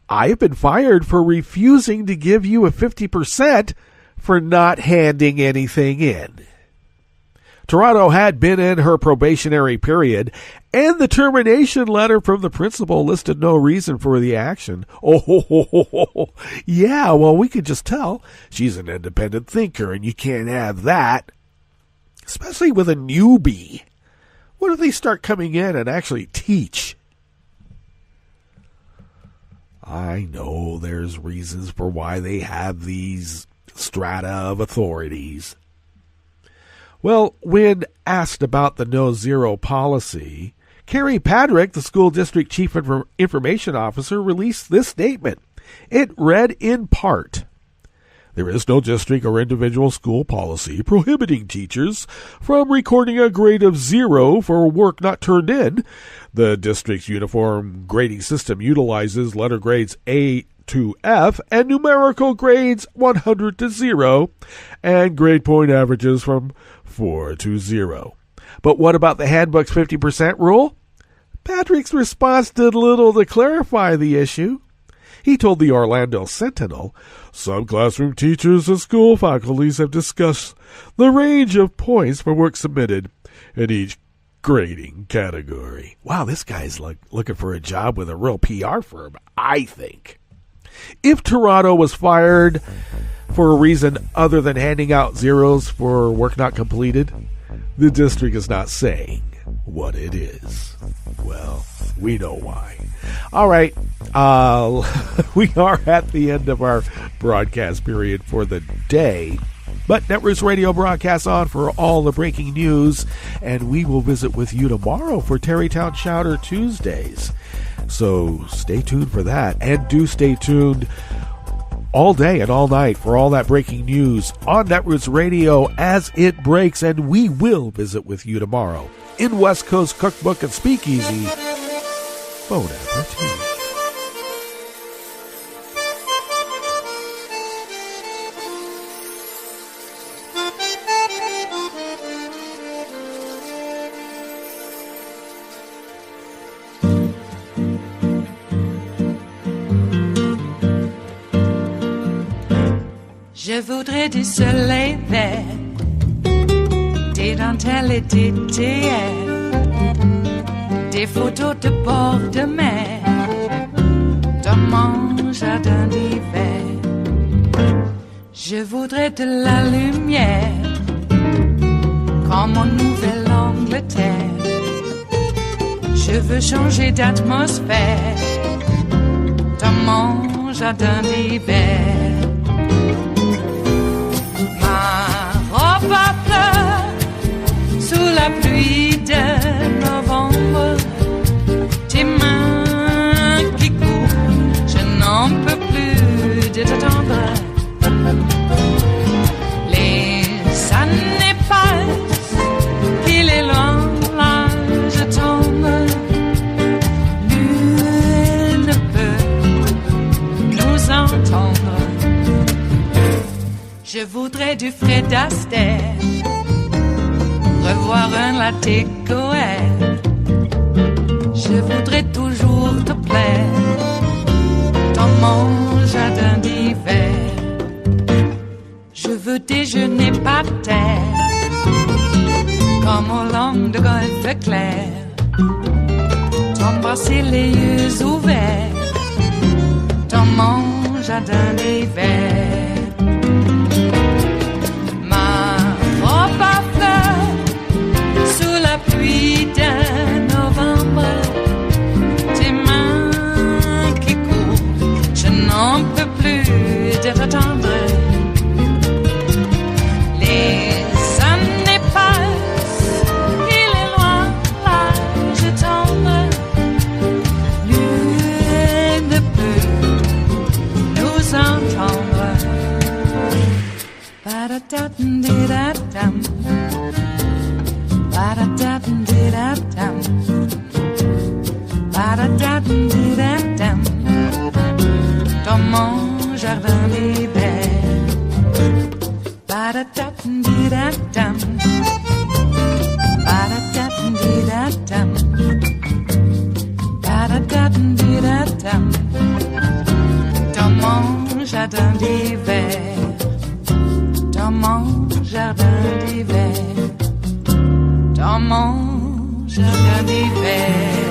S7: I have been fired for refusing to give you a 50% for not handing anything in. Torrado had been in her probationary period, and the termination letter from the principal listed no reason for the action. Oh, yeah, well, we could just tell she's an independent thinker, and you can't have that, especially with a newbie. What if they start coming in and actually teach? I know there's reasons for why they have these strata of authorities. Well, when asked about the no 0 policy, Carrie Padrick, the school district chief information officer, released this statement. It read in part, there is no district or individual school policy prohibiting teachers from recording a grade of 0 for work not turned in. The district's uniform grading system utilizes letter grades A to F and numerical grades 100 to 0 and grade point averages from 4 to 0. But what about the handbook's 50% rule? Patrick's response did little to clarify the issue. He told the Orlando Sentinel, some classroom teachers and school faculties have discussed the range of points for work submitted in each grading category. Wow, this guy's looking for a job with a real PR firm, I think. If Torrado was fired for a reason other than handing out 0s for work not completed, the district is not saying what it is. Well, we know why. All right, we are at the end of our broadcast period for the day, but Netroots Radio broadcasts on for all the breaking news, and we will visit with you tomorrow for Tarrytown Chowder Tuesdays. So stay tuned for that, and do stay tuned all day and all night for all that breaking news on Netroots Radio as it breaks, and we will visit with you tomorrow in West Coast Cookbook and Speakeasy. Bon appetit.
S2: Je voudrais du soleil vert, des dentelles et des théâtres, des photos de bord de mer, dans mon jardin d'hiver. Je voudrais de la lumière, comme en Nouvelle-Angleterre. Je veux changer d'atmosphère, dans mon jardin d'hiver. Ma robe à fleurs sous la pluie de novembre, tes mains qui courent, je n'en peux plus de t'attendre. Les années passent, qu'il est loin, là je tombe. Nul ne peut nous entendre. Je voudrais du Fred Astaire, revoir un latte Goël. Je voudrais toujours te plaire dans mon jardin d'hiver. Je veux déjeuner par terre comme au long de golfe clair, t'embrasser les yeux ouverts dans mon jardin d'hiver. Pluie de novembre, tes mains qui courent, je n'en peux plus de t'attendre. Les années passent, il est loin, là je tombe. Nul ne peut nous entendre. Ba-da-da-dum-di-da-dum. Ba-da-da-dum-di-da-dum. Ba-da-da-dum-di-da-dum. Dans mon jardin d'hiver. Ba-da-da-dum-di-da-dum. Ba-da-da-dum-di-da-dum. Ba-da-da-dum-di-da-dum. Dans mon jardin d'hiver. Dans mon jardin d'hiver. Dans mon jardin d'hiver.